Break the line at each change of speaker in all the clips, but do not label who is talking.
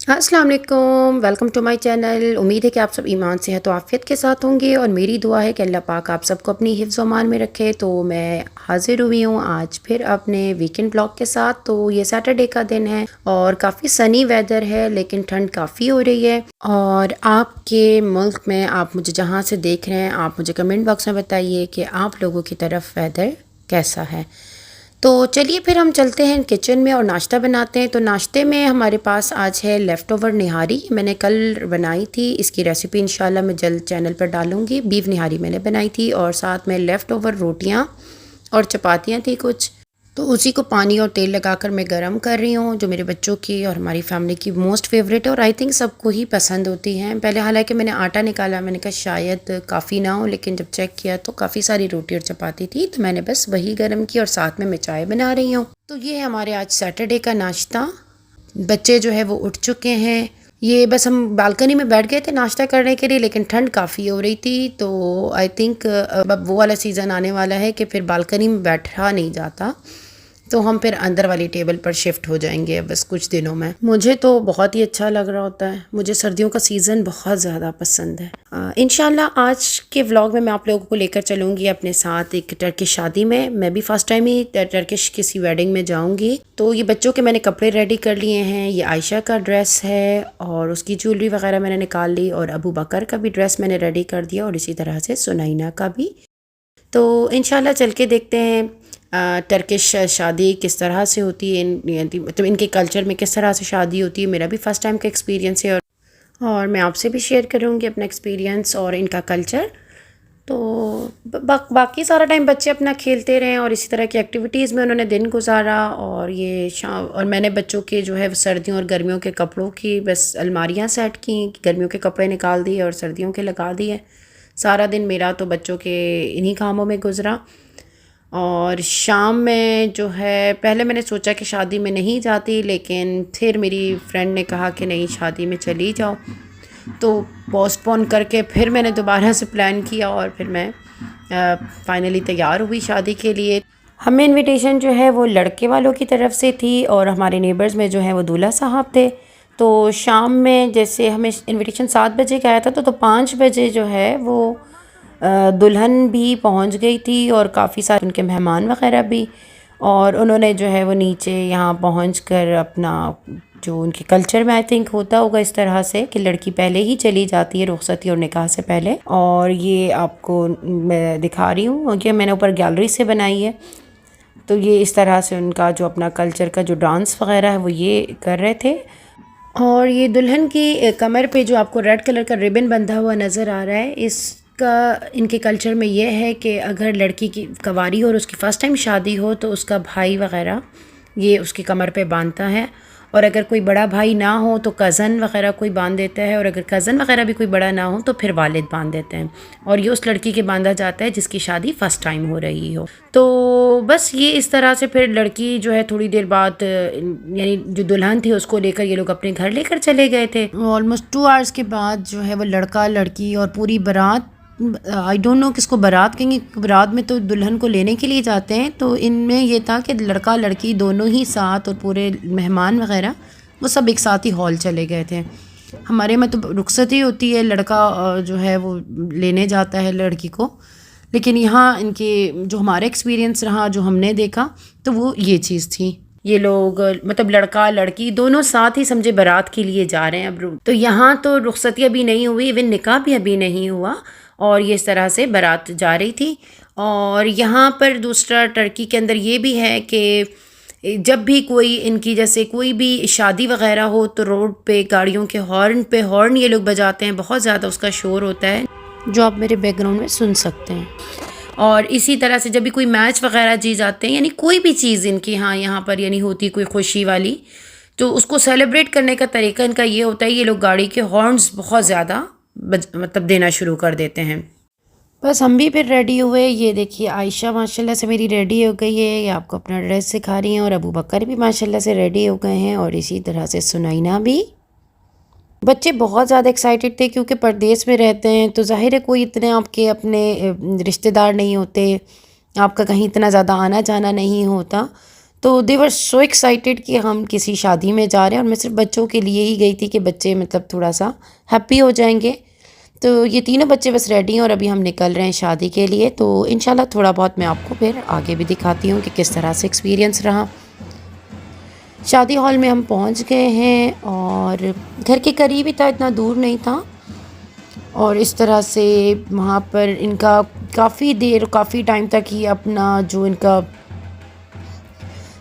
अस्सलाम वालेकुम, welcome to my channel. उम्मीद है कि आप सब ईमान से हैं तो आफ़ियत के साथ होंगे और मेरी दुआ है कि अल्लाह पाक आप सबको अपनी हिफ्ज़ व अमान में रखे। तो मैं हाज़िर हुई हूँ आज फिर अपने वीकेंड ब्लॉग के साथ। तो ये सैटरडे का दिन है और काफ़ी सनी वेदर है लेकिन ठंड काफ़ी हो रही है। और आपके मुल्क में आप मुझे जहाँ से देख रहे हैं आप मुझे कमेंट बॉक्स में बताइए कि आप लोगों की तरफ वेदर कैसा है। तो चलिए फिर हम चलते हैं किचन में और नाश्ता बनाते हैं। तो नाश्ते में हमारे पास आज है लेफ़्ट ओवर निहारी। मैंने कल बनाई थी, इसकी रेसिपी इंशाल्लाह मैं जल्द चैनल पर डालूँगी। बीफ निहारी मैंने बनाई थी और साथ में लेफ़्ट ओवर रोटियाँ और चपातियाँ थी कुछ। तो उसी को पानी और तेल लगाकर मैं गरम कर रही हूँ, जो मेरे बच्चों की और हमारी फैमिली की मोस्ट फेवरेट है और आई थिंक सबको ही पसंद होती हैं। पहले हालांकि मैंने आटा निकाला, मैंने कहा शायद काफ़ी ना हो, लेकिन जब चेक किया तो काफ़ी सारी रोटी और चपाती थी, तो मैंने बस वही गरम की और साथ में मैं चाय बना रही हूँ। तो ये है हमारे आज सैटरडे का नाश्ता। बच्चे जो है वो उठ चुके हैं। ये बस हम बालकनी में बैठ गए थे नाश्ता करने के लिए, लेकिन ठंड काफ़ी हो रही थी तो आई थिंक अब वो वाला सीज़न आने वाला है कि फिर बालकनी में बैठा नहीं जाता, तो हम फिर अंदर वाली टेबल पर शिफ्ट हो जाएंगे बस कुछ दिनों में। मुझे तो बहुत ही अच्छा लग रहा होता है, मुझे सर्दियों का सीज़न बहुत ज़्यादा पसंद है। इंशाल्लाह आज के व्लॉग में मैं आप लोगों को लेकर चलूँगी अपने साथ एक टर्किश शादी में। मैं भी फ़र्स्ट टाइम ही टर्किश किसी वेडिंग में जाऊँगी। तो ये बच्चों के मैंने कपड़े रेडी कर लिए हैं। ये आयशा का ड्रेस है और उसकी ज्वेलरी वगैरह मैंने निकाल ली, और अबू बकर का भी ड्रेस मैंने रेडी कर दिया, और इसी तरह से सुनैना का भी। तो इंशाल्लाह चल के देखते हैं टर्किश शादी किस तरह से होती है, मतलब इनके कल्चर में किस तरह से शादी होती है। मेरा भी फ़र्स्ट टाइम का एक्सपीरियंस है और मैं आपसे भी शेयर करूँगी अपना एक्सपीरियंस और इनका कल्चर। तो बाकी सारा टाइम बच्चे अपना खेलते रहे और इसी तरह की एक्टिविटीज़ में उन्होंने दिन गुजारा। और ये शाम, और मैंने बच्चों के जो है सर्दियों और गर्मियों के कपड़ों की बस अलमारियाँ सेट की, गर्मियों के कपड़े निकाल दिए और सर्दियों के लगा दिए। सारा दिन मेरा तो बच्चों के इन्हीं कामों में गुजरा। और शाम में जो है, पहले मैंने सोचा कि शादी में नहीं जाती, लेकिन फिर मेरी फ्रेंड ने कहा कि नहीं शादी में चली जाओ, तो पोस्टपोन करके फिर मैंने दोबारा से प्लान किया और फिर मैं फाइनली तैयार हुई शादी के लिए। हमें इनविटेशन जो है वो लड़के वालों की तरफ से थी और हमारे नेबर्स में जो है वो दूल्हा साहब थे। तो शाम में जैसे हमें इनविटेशन 7 बजे का आया था, तो 5 बजे जो है वो दुल्हन भी पहुंच गई थी और काफ़ी सारे उनके मेहमान वगैरह भी। और उन्होंने जो है वो नीचे यहाँ पहुँच कर अपना, जो उनके कल्चर में आई थिंक होता होगा इस तरह से कि लड़की पहले ही चली जाती है रुखसती और निकाह से पहले। और ये आपको मैं दिखा रही हूँ, और ये मैंने ऊपर गैलरी से बनाई है। तो ये इस तरह से उनका जो अपना कल्चर का जो डांस वगैरह है वो ये कर रहे थे। और ये दुल्हन की कमर पे जो आपको रेड कलर का रिबन बंधा हुआ नज़र आ रहा है, इसका इनके कल्चर में ये है कि अगर लड़की की कवारी हो और उसकी फ़र्स्ट टाइम शादी हो तो उसका भाई वगैरह ये उसकी कमर पे बांधता है, और अगर कोई बड़ा भाई ना हो तो कज़न वगैरह कोई बांध देता है, और अगर कज़न वगैरह भी कोई बड़ा ना हो तो फिर वालिद बांध देते हैं। और ये उस लड़की के बांधा जाता है जिसकी शादी फ़र्स्ट टाइम हो रही हो। तो बस ये इस तरह से फिर लड़की जो है थोड़ी देर बाद, यानी जो दुल्हन थी उसको लेकर ये लोग अपने घर लेकर चले गए थे। ऑलमोस्ट 2 आवर्स के बाद जो है वो लड़का लड़की और पूरी बारात, आई डोंट नो किसको बारात कहेंगे, बारात में तो दुल्हन को लेने के लिए जाते हैं, तो इनमें ये था कि लड़का लड़की दोनों ही साथ और पूरे मेहमान वगैरह वो सब एक साथ ही हॉल चले गए थे। हमारे में तो रुखसती होती है, लड़का जो है वो लेने जाता है लड़की को, लेकिन यहाँ इनके जो हमारा एक्सपीरियंस रहा, जो हमने देखा, तो वो ये चीज़ थी। ये लोग मतलब लड़का लड़की दोनों साथ ही समझे बारात के लिए जा रहे हैं। अब तो यहाँ तो रुखसती अभी नहीं हुई, इवन निकाह भी अभी नहीं हुआ, और ये इस तरह से बारात जा रही थी। और यहाँ पर दूसरा टर्की के अंदर ये भी है कि जब भी कोई इनकी जैसे कोई भी शादी वगैरह हो तो रोड पे गाड़ियों के हॉर्न पे हॉर्न ये लोग बजाते हैं, बहुत ज़्यादा उसका शोर होता है जो आप मेरे बैकग्राउंड में सुन सकते हैं। और इसी तरह से जब भी कोई मैच वगैरह जी जाते हैं, यानी कोई भी चीज़ इनकी यहाँ पर यानी होती कोई खुशी वाली, तो उसको सेलिब्रेट करने का तरीका इनका ये होता है, ये लोग गाड़ी के हॉर्न्स बहुत ज़्यादा मतलब देना शुरू कर देते हैं। बस हम भी फिर रेडी हुए। ये देखिए आयशा माशाल्लाह से मेरी रेडी हो गई है, ये आपको अपना ड्रेस सिखा रही हैं, और अबू बकर भी माशाल्लाह से रेडी हो गए हैं, और इसी तरह से सुनैना भी। बच्चे बहुत ज़्यादा एक्साइटेड थे क्योंकि परदेश में रहते हैं, तो ज़ाहिर है कोई इतने आपके अपने रिश्तेदार नहीं होते, आपका कहीं इतना ज़्यादा आना जाना नहीं होता, तो दे वर सो एक्साइटेड कि हम किसी शादी में जा रहे हैं, और मैं सिर्फ बच्चों के लिए ही गई थी कि बच्चे मतलब थोड़ा सा हैप्पी हो जाएंगे। तो ये तीनों बच्चे बस रेडी हैं और अभी हम निकल रहे हैं शादी के लिए। तो इंशाल्लाह थोड़ा बहुत मैं आपको फिर आगे भी दिखाती हूँ कि किस तरह से एक्सपीरियंस रहा। शादी हॉल में हम पहुँच गए हैं और घर के करीब ही था, इतना दूर नहीं था। और इस तरह से वहाँ पर इनका काफ़ी टाइम तक ही अपना जो इनका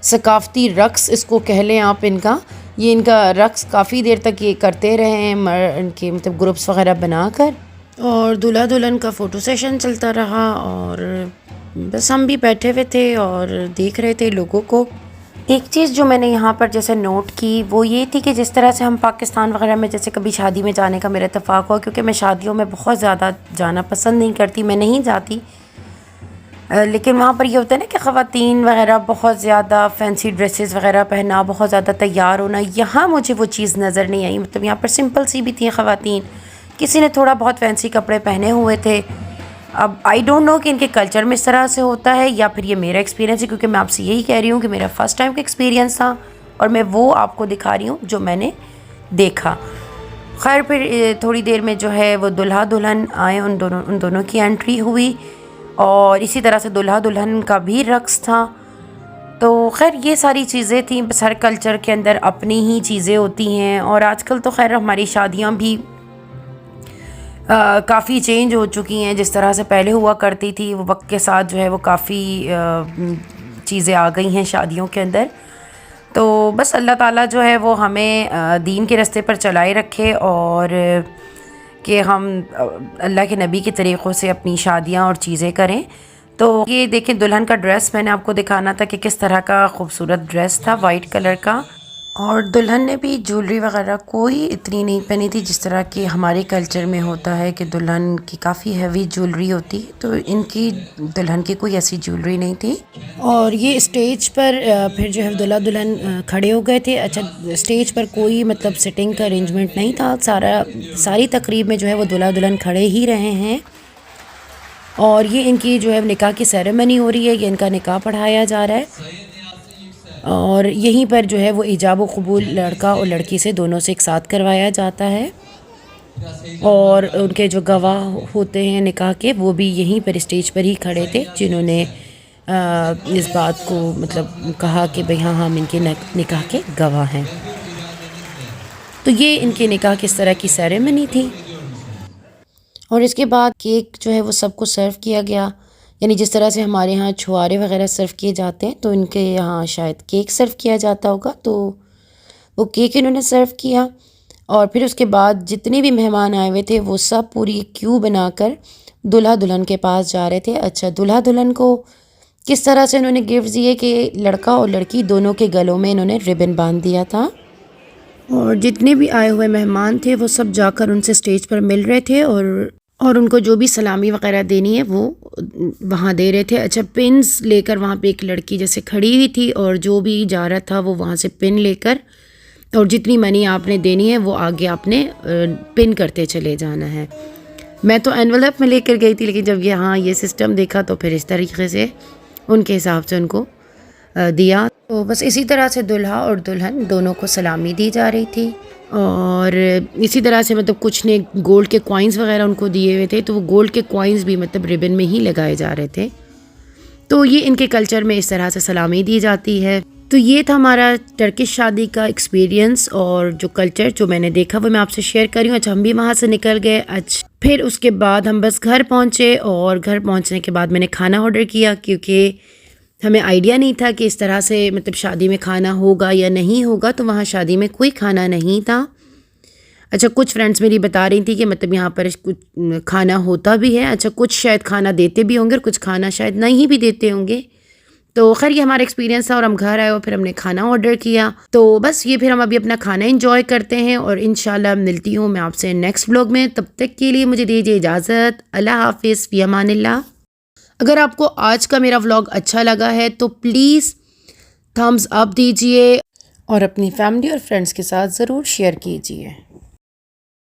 सकाफ़ती रक़्स इसको कह लें आप, इनका रक़्स काफ़ी देर तक ये करते रहे हैं, इनके मतलब ग्रुप्स वग़ैरह बनाकर। और दूल्हा दुल्हन का फ़ोटो सेशन चलता रहा और बस हम भी बैठे हुए थे और देख रहे थे लोगों को। एक चीज़ जो मैंने यहाँ पर जैसे नोट की वो ये थी कि जिस तरह से हम पाकिस्तान वग़ैरह में जैसे कभी शादी में जाने का मेरा इत्तेफ़ाक हुआ, क्योंकि मैं शादियों में बहुत ज़्यादा जाना पसंद नहीं करती, मैं नहीं जाती, लेकिन वहाँ पर ये होता है ना कि ख़वातीन वग़ैरह बहुत ज़्यादा फैंसी ड्रेसेस वग़ैरह पहना, बहुत ज़्यादा तैयार होना, यहाँ मुझे वो चीज़ नज़र नहीं आई। मतलब यहाँ पर सिंपल सी भी थी ख़वातीन, किसी ने थोड़ा बहुत फैंसी कपड़े पहने हुए थे। अब आई डोंट नो कि इनके कल्चर में इस तरह से होता है या फिर ये मेरा एक्सपीरियंस है, क्योंकि मैं आपसे यही कह रही हूँ कि मेरा फ़र्स्ट टाइम का एक्सपीरियंस था और मैं वो आपको दिखा रही हूँ जो मैंने देखा। खैर फिर थोड़ी देर में जो है वो दूल्हा दुल्हन आए, उन दोनों की एंट्री हुई और इसी तरह से दूल्हा दुल्हन का भी रक़्स था। तो खैर ये सारी चीज़ें थी। बस हर कल्चर के अंदर अपनी ही चीज़ें होती हैं और आजकल तो खैर हमारी शादियाँ भी काफ़ी चेंज हो चुकी हैं। जिस तरह से पहले हुआ करती थी वो वक्त के साथ जो है वो काफ़ी चीज़ें आ गई हैं शादियों के अंदर। तो बस अल्लाह ताला जो है वो हमें दीन के रास्ते पर चलाए रखे और कि हम अल्लाह के नबी के तरीक़ों से अपनी शादियाँ और चीज़ें करें। तो ये देखें दुल्हन का ड्रेस मैंने आपको दिखाना था कि किस तरह का खूबसूरत ड्रेस था, वाइट कलर का। और दुल्हन ने भी ज्वेलरी वगैरह कोई इतनी नहीं पहनी थी जिस तरह की हमारे कल्चर में होता है कि दुल्हन की काफ़ी हैवी ज्वेलरी होती है, तो इनकी दुल्हन की कोई ऐसी ज्वेलरी नहीं थी। और ये स्टेज पर फिर जो है दूल्हा दुल्हन खड़े हो गए थे। अच्छा, स्टेज पर कोई मतलब सिटिंग का अरेंजमेंट नहीं था, सारी तकरीब में जो है वो दूल्हा दुल्हन खड़े ही रहे हैं। और ये इनकी जो है निकाह की सेरेमनी हो रही है, ये इनका निकाह पढ़ाया जा रहा है और यहीं पर जो है वो इजाब व क़बूल लड़का और लड़की से दोनों से एक साथ करवाया जाता है। और उनके जो गवाह होते हैं निकाह के वो भी यहीं पर स्टेज पर ही खड़े थे, जिन्होंने इस बात को मतलब कहा कि भाई हाँ हम इनके निकाह के गवाह हैं। तो ये इनके निकाह किस तरह की सेरेमनी थी। और इसके बाद केक जो है वो सबको सर्व किया गया, यानी जिस तरह से हमारे यहाँ छुआरे वगैरह सर्व किए जाते हैं तो इनके यहाँ शायद केक सर्व किया जाता होगा। तो वो केक इन्होंने सर्व किया और फिर उसके बाद जितने भी मेहमान आए हुए थे वो सब पूरी क्यू बनाकर दूल्हा दुल्हन के पास जा रहे थे। अच्छा, दूल्हा दुल्हन को किस तरह से इन्होंने गिफ्ट दिए कि लड़का और लड़की दोनों के गलों में इन्होंने रिबन बांध दिया था। और जितने भी आए हुए मेहमान थे वो सब जाकर उनसे स्टेज पर मिल रहे थे और उनको जो भी सलामी वगैरह देनी है वो वहाँ दे रहे थे। अच्छा, पिन्स लेकर वहाँ पे एक लड़की जैसे खड़ी हुई थी और जो भी जा रहा था वो वहाँ से पिन लेकर, और जितनी मनी आपने देनी है वो आगे आपने पिन करते चले जाना है। मैं तो एनवलप में लेकर गई थी, लेकिन जब यहाँ ये सिस्टम देखा तो फिर इस तरीके से उनके हिसाब से उनको दिया। तो बस इसी तरह से दूल्हा और दुल्हन दोनों को सलामी दी जा रही थी और इसी तरह से मतलब कुछ ने गोल्ड के कॉइन्स वगैरह उनको दिए हुए थे, तो वो गोल्ड के कॉइन्स भी मतलब रिबन में ही लगाए जा रहे थे। तो ये इनके कल्चर में इस तरह से सलामी दी जाती है। तो ये था हमारा टर्किश शादी का एक्सपीरियंस और जो कल्चर जो मैंने देखा वो मैं आपसे शेयर कर रही हूँ। अच्छा, हम भी वहाँ से निकल गए। अच्छा, फिर उसके बाद हम बस घर पहुँचे और घर पहुँचने के बाद मैंने खाना ऑर्डर किया, क्योंकि हमें आइडिया नहीं था कि इस तरह से मतलब शादी में खाना होगा या नहीं होगा। तो वहाँ शादी में कोई खाना नहीं था। अच्छा, कुछ फ्रेंड्स मेरी बता रही थी कि मतलब यहाँ पर कुछ खाना होता भी है। अच्छा, कुछ शायद खाना देते भी होंगे और कुछ खाना शायद नहीं भी देते होंगे। तो खैर ये हमारा एक्सपीरियंस था और हम घर आए और फिर हमने खाना ऑर्डर किया। तो बस ये फिर हम अभी अपना खाना एंजॉय करते हैं और इंशाल्लाह मिलती हूँ मैं आपसे नेक्स्ट व्लॉग में। तब तक के लिए मुझे दीजिए इजाज़त। अल्लाह हाफिज़, फ़ी अमानिल्लाह। अगर आपको आज का मेरा व्लॉग अच्छा लगा है तो प्लीज़ थम्स अप दीजिए और अपनी फैमिली और फ्रेंड्स के साथ ज़रूर शेयर कीजिए।